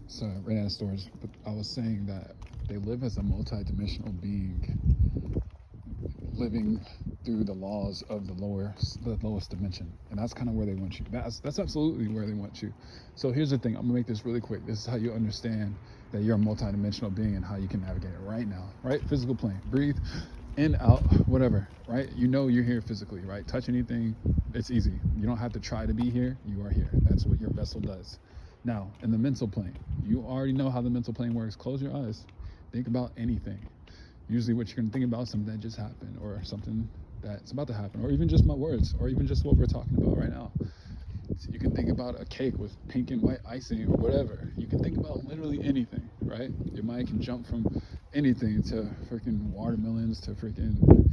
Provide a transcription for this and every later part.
So I ran out of storage, but I was saying that they live as a multi-dimensional being, living through the laws of the lowest dimension, and that's kind of where they want you. That's absolutely where they want you. So here's the thing. I'm gonna make this really quick. This is how you understand that you're a multi-dimensional being and how you can navigate it right now. Right, physical plane. Breathe in, out, whatever. Right, you know you're here physically. Right, touch anything. It's easy. You don't have to try to be here. You are here. That's what your vessel does. Now, in the mental plane, you already know how the mental plane works. Close your eyes. Think about anything. Usually what you're going to think about is something that just happened, or something that's about to happen, or even just my words, or even just what we're talking about right now. So you can think about a cake with pink and white icing or whatever. You can think about literally anything, right? Your mind can jump from anything to freaking watermelons to freaking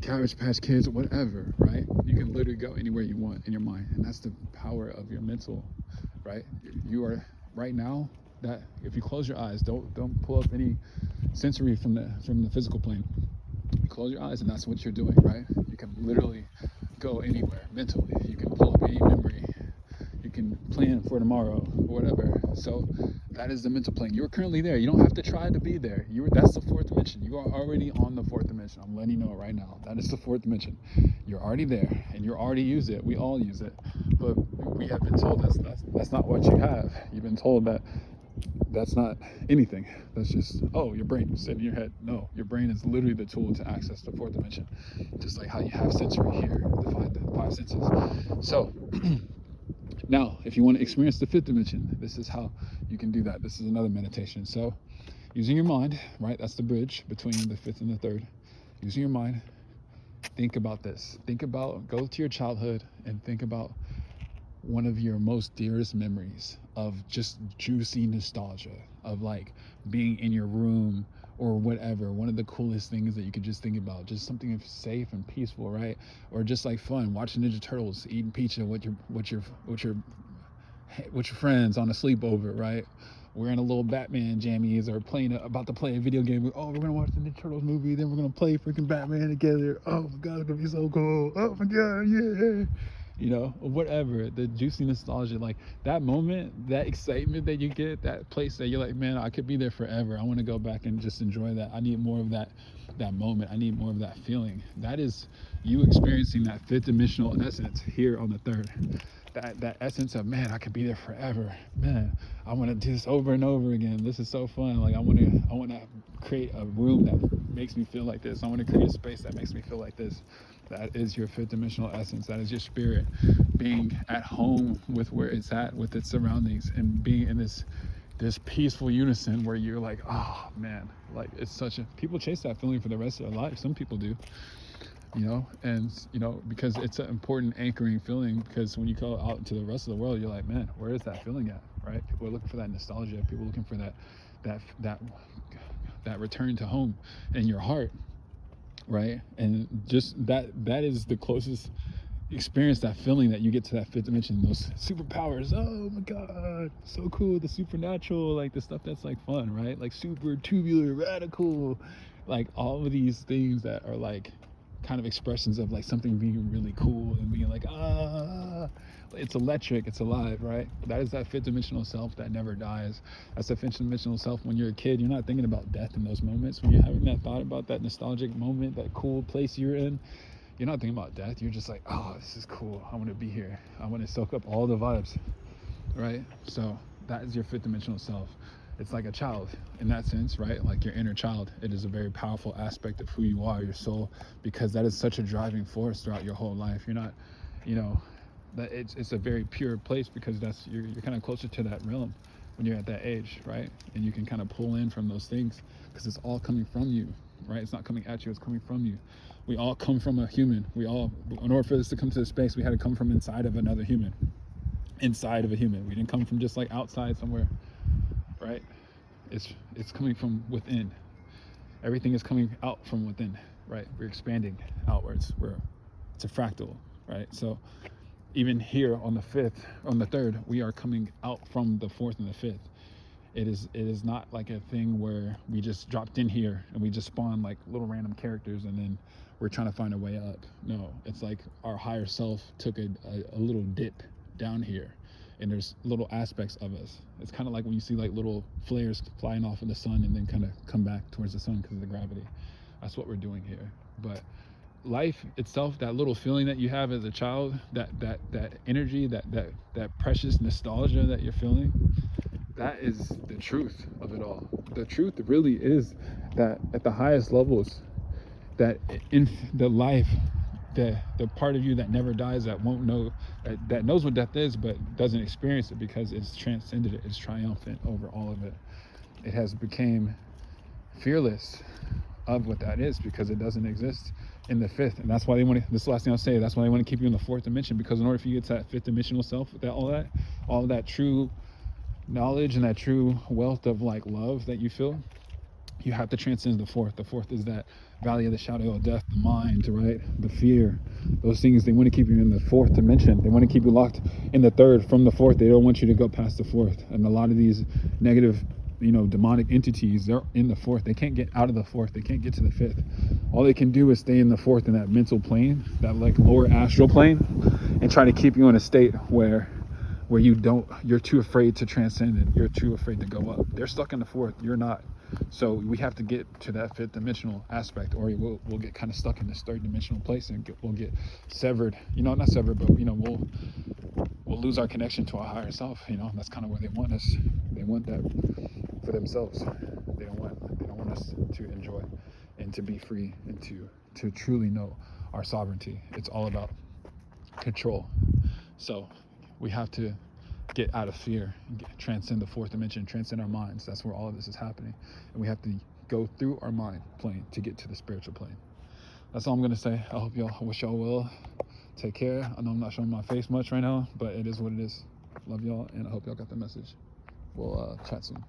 Cabbage Patch Kids, whatever, right? You can literally go anywhere you want in your mind, and that's the power of your mental, right? You are right now. That if you close your eyes, don't pull up any sensory from the physical plane. You close your eyes, and that's what you're doing, right? You can literally go anywhere mentally. You can pull up any memory. You can plan for tomorrow or whatever. So that is the mental plane. You're currently there. You don't have to try to be there. That's the fourth dimension. You are already on the fourth dimension. I'm letting you know right now. That is the fourth dimension. You're already there, and you already use it. We all use it, but we have been told that's not what you have. You've been told that that's not anything. That's just, oh, your brain sitting in your head. No, your brain is literally the tool to access the fourth dimension, just like how you have sensory here, the five senses. So now, if you want to experience the fifth dimension, this is how you can do that. This is another meditation. So using your mind, right? That's the bridge between the fifth and the third. Using your mind, think about this. Go to your childhood and think about one of your most dearest memories of just juicy nostalgia of like being in your room or whatever. One of the coolest things that you could just think about, just something safe and peaceful, right? Or just like fun, watching Ninja Turtles, eating pizza with your friends on a sleepover, right? Wearing a little Batman jammies, or about to play a video game. Oh, we're gonna watch the Ninja Turtles movie, then we're gonna play freaking Batman together. Oh my god, it's gonna be so cool. Oh my god, yeah. Or whatever, the juicy nostalgia, like that moment, that excitement that you get, that place that you're like, man, I could be there forever. I want to go back and just enjoy that. I need more of that moment. I need more of that feeling. That is you experiencing that fifth dimensional essence here on the third. That essence of, man, I could be there forever. Man, I want to do this over and over again. This is so fun. Like I want to create a room that makes me feel like this. I want to create a space that makes me feel like this. That is your fifth dimensional essence. That is your spirit being at home with where it's at, with its surroundings, and being in this peaceful unison where you're like, oh man, like it's such a, people chase that feeling for the rest of their life. Some people do, and because it's an important anchoring feeling, because when you go out into the rest of the world, you're like, man, where is that feeling at, right? People are looking for that nostalgia. People are looking for that return to home in your heart, right? And just that is the closest experience, that feeling that you get to that fifth dimension, those superpowers. Oh my god, so cool. The supernatural, like the stuff that's like fun, right? Like super tubular, radical, like all of these things that are like kind of expressions of like something being really cool and being like, it's electric, it's alive, right? That is that fifth dimensional self that never dies. That's the fifth dimensional self. When you're a kid, you're not thinking about death in those moments. When you're having that thought about that nostalgic moment, that cool place you're in, you're not thinking about death. You're just like, oh, this is cool. I want to be here. I want to soak up all the vibes, right? So that is your fifth dimensional self. It's like a child in that sense, right? Like your inner child. It is a very powerful aspect of who you are, your soul, because that is such a driving force throughout your whole life. You're not, that it's a very pure place, because you're kind of closer to that realm when you're at that age, right? And you can kind of pull in from those things because it's all coming from you, right? It's not coming at you, it's coming from you. We all come from a human. In order for this to come to this space, we had to come from inside of another human. Inside of a human. We didn't come from just like outside somewhere, right? It's coming from within. Everything is coming out from within, right? We're expanding outwards. It's a fractal, right? So even here on the third, we are coming out from the fourth and the fifth. It is not like a thing where we just dropped in here and we just spawned like little random characters and then we're trying to find a way up. No, it's like our higher self took a little dip down here, and there's little aspects of us. It's kind of like when you see like little flares flying off in the sun and then kind of come back towards the sun because of the gravity. That's what we're doing here. But life itself, that little feeling that you have as a child, that energy, that precious nostalgia that you're feeling, that is the truth of it all. The truth really is that at the highest levels, that in the life, the part of you that never dies, that won't know, that knows what death is but doesn't experience it because it's transcended it, it's triumphant over all of it. It has become fearless of what that is because it doesn't exist in the fifth. And that's why they want to, this is the last thing I'll say, that's why they want to keep you in the fourth dimension, because in order for you to get to that fifth dimensional self, that all of that true knowledge and that true wealth of like love that you feel, you have to transcend the fourth. The fourth is that valley of the shadow of death, the mind, right? The fear, those things. They want to keep you in the fourth dimension. They want to keep you locked in the third from the fourth. They don't want you to go past the fourth. And a lot of these negative, demonic entities, they're in the fourth. They can't get out of the fourth. They can't get to the fifth. All they can do is stay in the fourth, in that mental plane, that like lower astral plane, and try to keep you in a state where you're too afraid to transcend it. You're too afraid to go up. They're stuck in the fourth. You're not. So we have to get to that fifth dimensional aspect, or we'll get kind of stuck in this third dimensional place, and we'll get severed. Not severed, but we'll lose our connection to our higher self. That's kind of where they want us. They want that for themselves. They don't want us to enjoy and to be free and to truly know our sovereignty. It's all about control. So we have to get out of fear, transcend the fourth dimension, transcend our minds. That's where all of this is happening. And we have to go through our mind plane to get to the spiritual plane. That's all I'm going to say. I wish y'all well. Take care. I know I'm not showing my face much right now, but it is what it is. Love y'all, and I hope y'all got the message. We'll chat soon.